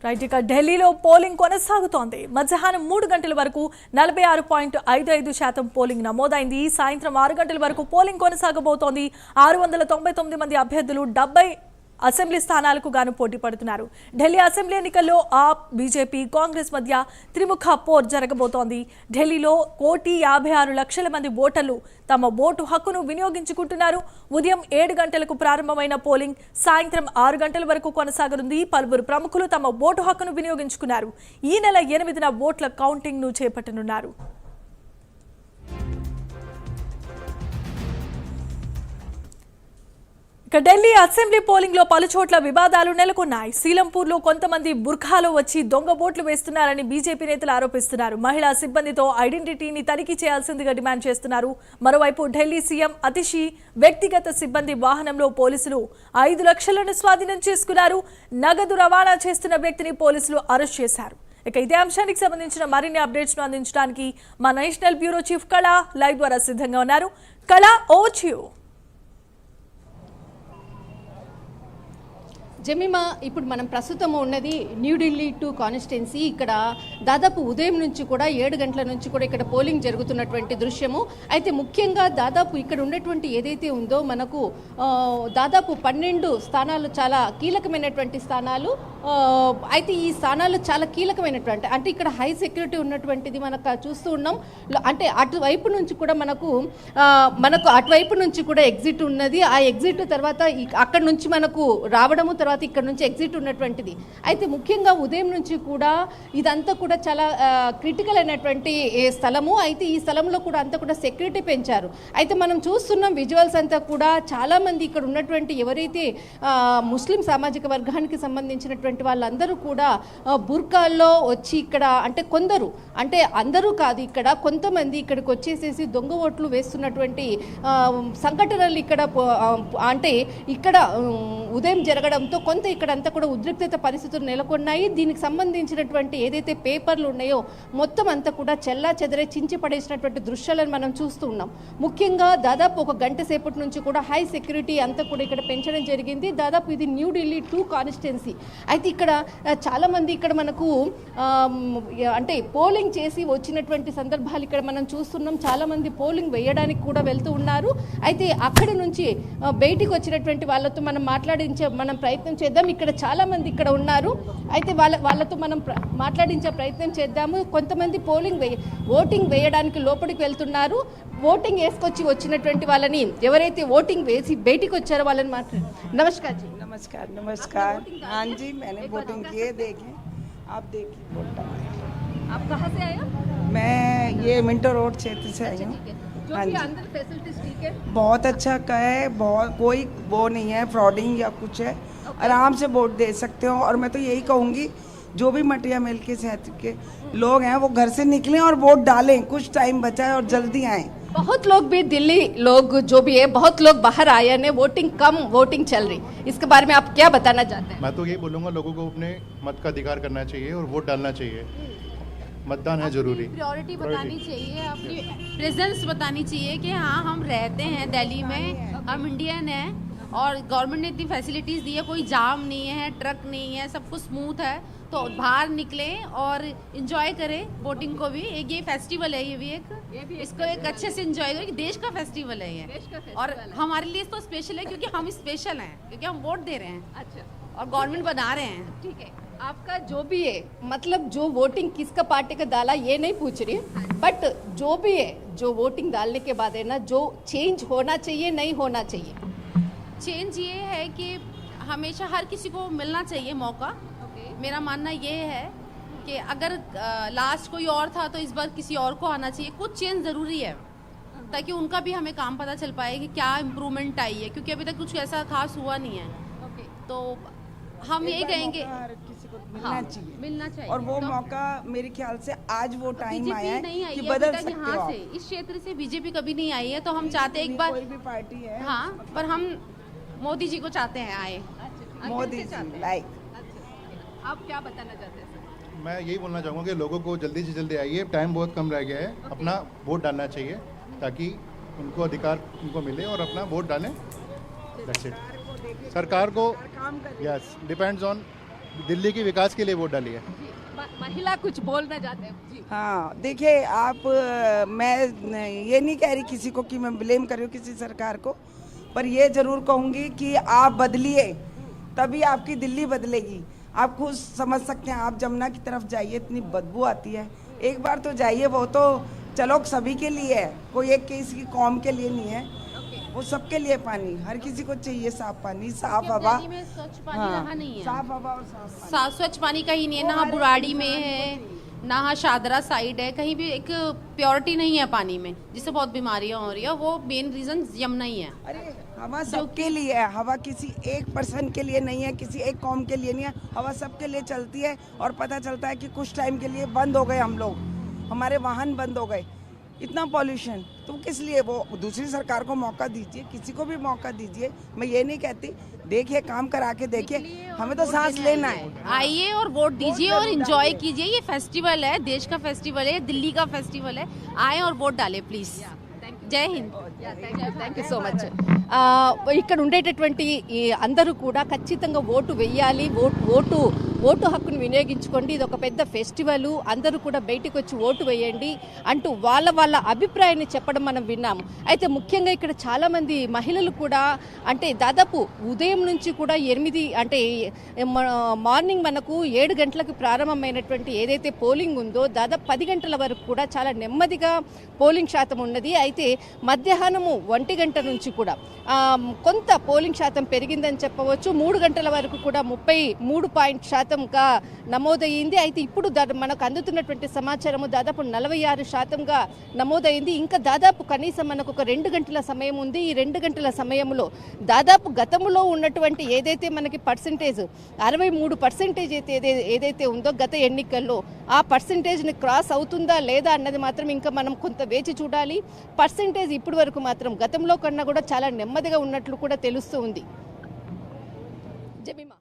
Right ఇక ఢిల్లీలో polling కొనసాగుతోంది. మధ్యాహ్నం 3 గంటల వరకు 46.55% పోలింగ్ నమోదైంది. సాయంత్రం 6 గంటల వరకు పోలింగ్ కొనసాగబోతోంది. 699 మంది అభ్యర్థులు 70 అసెంబ్లీ స్థానాలకు గాను పోటీ పడుతున్నారు. ఢిల్లీ అసెంబ్లీ ఎన్నికల్లో ఆప్, బీజేపీ, కాంగ్రెస్ మధ్య త్రిముఖ పోర్ జరగబోతోంది. ఢిల్లీలో 1,56,00,000 మంది ఓటర్లు తమ ఓటు హక్కును వినియోగించుకుంటున్నారు. ఉదయం 7 గంటలకు ప్రారంభమైన పోలింగ్ సాయంత్రం 6 గంటల వరకు కొనసాగనుంది. పలువురు ప్రముఖులు తమ ఓటు హక్కును వినియోగించుకున్నారు. ఈ నెల 8న ఓట్ల కౌంటింగ్ ను చేపట్టనున్నారు. ఇక ఢిల్లీ అసెంబ్లీ పోలింగ్ లో పలుచోట్ల వివాదాలు నెలకొన్నాయి. సీలంపూర్లో కొంతమంది బుర్ఖాలో వచ్చి దొంగ ఓట్లు వేస్తున్నారని బీజేపీ నేతలు ఆరోపిస్తున్నారు. మహిళా సిబ్బందితో ఐడెంటిటీని తనిఖీ చేయాల్సిందిగా డిమాండ్ చేస్తున్నారు. మరోవైపు ఢిల్లీ సీఎం అతిషి వ్యక్తిగత సిబ్బంది వాహనంలో పోలీసులు 5 లక్షలను స్వాధీనం చేసుకున్నారు. నగదు రవాణా చేస్తున్న వ్యక్తిని పోలీసులు అరెస్ట్ చేశారు. ఇక ఇదే అంశానికి సంబంధించిన మరిన్ని అప్డేట్స్ ను అందించడానికి మా నేషనల్ బ్యూరో చీఫ్ కళ లైవ్ ద్వారా సిద్ధంగా ఉన్నారు. కళ, ఓవర్ టు యు. జమీమా, ఇప్పుడు మనం ప్రస్తుతం ఉన్నది న్యూఢిల్లీ 2 కాన్స్టిట్యున్సీ. ఇక్కడ దాదాపు ఉదయం నుంచి కూడా 7 గంటల నుంచి కూడా ఇక్కడ పోలింగ్ జరుగుతున్నటువంటి దృశ్యము. అయితే ముఖ్యంగా దాదాపు ఇక్కడ ఉన్నటువంటి ఏదైతే ఉందో మనకు దాదాపు 12 స్థానాలు చాలా కీలకమైనటువంటి స్థానాలు. అయితే ఈ స్థానాలు చాలా కీలకమైనటువంటి, అంటే ఇక్కడ హై సెక్యూరిటీ ఉన్నటువంటిది మనకు చూస్తూ ఉన్నాం. అంటే అటువైపు నుంచి కూడా మనకు అటువైపు నుంచి కూడా ఎగ్జిట్ ఉన్నది. ఆ ఎగ్జిట్ తర్వాత అక్కడ నుంచి మనకు రావడము, తర్వాత ఇక్కడ నుంచి ఎగ్జిట్ ఉన్నటువంటిది. అయితే ముఖ్యంగా ఉదయం నుంచి కూడా ఇదంతా కూడా చాలా క్రిటికల్ అయినటువంటి స్థలము. అయితే ఈ స్థలంలో కూడా అంతా కూడా సెక్యూరిటీ పెంచారు. అయితే మనం చూస్తున్నాం విజువల్స్ అంతా కూడా చాలా మంది ఇక్కడ ఉన్నటువంటి ఎవరైతే ముస్లిం సామాజిక వర్గానికి సంబంధించినటువంటి వాళ్ళందరూ కూడా బుర్కాల్లో వచ్చి ఇక్కడ, అంటే కొందరు, అంటే అందరూ కాదు, ఇక్కడ కొంతమంది ఇక్కడికి వచ్చేసేసి దొంగ ఓట్లు వేస్తున్నటువంటి సంఘటనలు ఇక్కడ అంటే ఇక్కడ ఉదయం జరగడంతో కొంత ఇక్కడంతా కూడా ఉద్రిక్తత పరిస్థితులు నెలకొన్నాయి. దీనికి సంబంధించినటువంటి ఏదైతే పేపర్లు ఉన్నాయో మొత్తం అంతా కూడా చెల్లా చెదరే చించి పడేసినటువంటి దృశ్యాలను మనం చూస్తూ ఉన్నాం. ముఖ్యంగా దాదాపు 1 గంట సేపటి నుంచి కూడా హై సెక్యూరిటీ అంతా కూడా ఇక్కడ పెంచడం జరిగింది. దాదాపు ఇది న్యూఢిల్లీ 2 కాన్స్టిట్యున్సీ. అయితే ఇక్కడ చాలామంది ఇక్కడ మనకు అంటే పోలింగ్ చేసి వచ్చినటువంటి సందర్భాలు ఇక్కడ మనం చూస్తున్నాం. చాలామంది పోలింగ్ వేయడానికి కూడా వెళ్తూ ఉన్నారు. అయితే అక్కడి నుంచి బయటికి వచ్చినటువంటి వాళ్ళతో మనం మనం ప్రయత్నం చేద్దాం. ఇక్కడ చాలామంది ఇక్కడ ఉన్నారు. అయితే వాళ్ళతో మనం మాట్లాడించే ప్రయత్నం చేద్దాము. కొంతమంది ఓటింగ్ వేయడానికి లోపలికి వెళ్తున్నారు. ఓటింగ్ వేసుకొచ్చి వచ్చినటువంటి వాళ్ళని, ఎవరైతే ఓటింగ్ వేసి బయటికి వచ్చారో వాళ్ళని మాట్లాడు. నమస్కార్ జీ. नमस्कार नमस्कार। हाँ जी, मैंने वोटिंग किए, देखें आप, देखिए वोट डाला। आप कहाँ से आए हो? मैं ये मिंटो रोड क्षेत्र से आई हूँ। हाँ जी, अंदर फैसिलिटीज ठीक है? बहुत अच्छा का है, बहुत कोई वो नहीं है फ्रॉडिंग या कुछ है। आराम से वोट दे सकते हो। और मैं तो यही कहूँगी, जो भी मटिया मिल के क्षेत्र के लोग हैं वो घर से निकलें और वोट डालें। कुछ टाइम बचा है और जल्दी आएँ। बहुत लोग भी, दिल्ली लोग जो भी है, बहुत लोग बाहर आए हैं, वोटिंग चल रही, इसके बारे में आप क्या बताना चाहते हैं? मैं तो ये बोलूँगा, लोगों को अपने मत का अधिकार करना चाहिए और वोट डालना चाहिए। मतदान है जरूरी, प्रायोरिटी बतानी चाहिए, अपनी प्रेजेंस बतानी चाहिए कि हाँ हम रहते हैं दिल्ली में, हम इंडियन हैं और गवर्नमेंट ने इतनी फैसिलिटीज़ दी है, कोई जाम नहीं है, ट्रक नहीं है, सब कुछ स्मूथ है। तो बाहर निकलें और इन्जॉय करें वोटिंग को भी। एक ये फेस्टिवल है, ये भी इसको एक अच्छे से इन्जॉय करें। देश का फेस्टिवल है ये, और हमारे लिए तो स्पेशल है क्योंकि हम स्पेशल हैं, क्योंकि हम वोट दे रहे हैं। अच्छा, और गवर्नमेंट बना रहे हैं। ठीक है, आपका जो भी है, मतलब जो वोटिंग किसका पार्टी का डाला ये नहीं पूछ रही, बट जो भी है, जो वोटिंग डालने के बाद है ना, जो चेंज होना चाहिए, नहीं होना चाहिए। चेंज ये है कि हमेशा हर किसी को मिलना चाहिए मौका। मेरा मानना ये है कि अगर लास्ट कोई और था तो इस बार किसी और को आना चाहिए। कुछ चेंज ज़रूरी है ताकि उनका भी हमें काम पता चल पाए कि क्या इम्प्रूवमेंट आई है, क्योंकि अभी तक कुछ ऐसा खास हुआ नहीं है। तो हम यही कहेंगे किसी को मिलना चाहिए। और वो तो मौका मेरे ख्याल से आज वो टाइम आया है नहीं आई कि है बदल अभी तक सकते यहाँ हो से, इस क्षेत्र से बीजेपी कभी नहीं आई है। तो हम चाहते हैं एक बार, कोई भी पार्टी है, हाँ, पर हम मोदी जी को चाहते हैं आए। मोदी जी लाइक। आप क्या बताना चाहते हैं सर? मैं यही बोलना चाहूँगा कि लोगों को जल्दी से जल्दी आइए, टाइम बहुत कम रह गया है। अपना वोट डालना चाहिए ताकि उनको अधिकार उनको मिले और अपना वोट डालें। That's it. सरकार को यस डिपेंड्स ऑन दिल्ली के विकास के लिए वोट डालिए। महिला कुछ बोलना चाहते हैं जी। हाँ देखिए आप मैं ये नहीं कह रही किसी को कि मैं ब्लेम कर रही हूँ किसी सरकार को, पर ये जरूर कहूँगी कि आप बदलिए तभी आपकी दिल्ली बदलेगी। आप खुद समझ सकते हैं, आप जमुना की तरफ जाइए, इतनी बदबू आती है, एक बार तो जाइए। वो तो चलो सभी के लिए है, कोई एक किसी की कौम के लिए नहीं है, वो सबके लिए पानी, हर किसी को चाहिए साफ पानी, साफ हवा। दिल्ली में स्वच्छ पानी हाँ, रहा नहीं है, साफ हवा और साफ पानी। स्वच्छ पानी कहीं नहीं है, ना बुराड़ी में है ना शादरा साइड है, कहीं भी एक प्योरिटी नहीं है पानी में, जिससे बहुत बीमारियां हो रही है। वो मेन रीजन यमुना ही है। अरे हवा सबके लिए है, हवा किसी एक पर्सन के लिए नहीं है, किसी एक कौम के लिए नहीं है, हवा सबके लिए चलती है। और पता चलता है कि कुछ टाइम के लिए बंद हो गए हम लोग, हमारे वाहन बंद हो गए, इतना पॉल्यूशन, तो किस लिए? वो दूसरी सरकार को मौका दीजिए, किसी को भी मौका दीजिए। मैं ये नहीं कहती, देखिए काम करा के देखिए, हमें तो सांस लेना है। आइए और वोट दीजिए और एंजॉय कीजिए। ये फेस्टिवल है, देश का फेस्टिवल है, दिल्ली का फेस्टिवल है। आए और वोट डालें प्लीज। జై Hind. Thank you so much. ఇక్కడ ఉండేటటువంటి ఈ అందరూ కూడా ఖచ్చితంగా ఓటు వేయాలి, ఓటు హక్కును వినియోగించుకోండి. ఇది ఒక పెద్ద ఫెస్టివల్, అందరూ కూడా బయటకు వచ్చి ఓటు వేయండి అంటూ వాళ్ళ అభిప్రాయాన్ని చెప్పడం మనం విన్నాము. అయితే ముఖ్యంగా ఇక్కడ చాలా మంది మహిళలు కూడా, అంటే దాదాపు ఉదయం నుంచి కూడా 8 అంటే మార్నింగ్ మనకు 7 గంటలకు ప్రారంభమైనటువంటి ఏదైతే పోలింగ్ ఉందో దాదాపు 10 గంటల వరకు కూడా చాలా నెమ్మదిగా పోలింగ్ శాతం ఉన్నది. అయితే మధ్యాహ్నము 1 గంట నుంచి కూడా కొంత పోలింగ్ శాతం పెరిగిందని చెప్పవచ్చు. 3 గంటల వరకు కూడా 33% నమోదయ్యింది. అయితే ఇప్పుడు మనకు అందుతున్నటువంటి సమాచారము దాదాపు 46% నమోదైంది. ఇంకా దాదాపు కనీసం మనకు ఒక 2 గంటల సమయం ఉంది. ఈ 2 గంటల సమయంలో దాదాపు గతంలో ఉన్నటువంటి ఏదైతే మనకి పర్సెంటేజ్ 63% ఏదైతే ఉందో గత ఎన్నికల్లో, ఆ పర్సెంటేజ్ని క్రాస్ అవుతుందా లేదా అన్నది మాత్రం ఇంకా మనం కొంత వేచి చూడాలి. పర్సెంటేజ్ ఇప్పటి వరకు మాత్రం గతంలో కన్నా కూడా చాలా నెమ్మదిగా ఉన్నట్లు కూడా తెలుస్తూ ఉంది. జమీమా.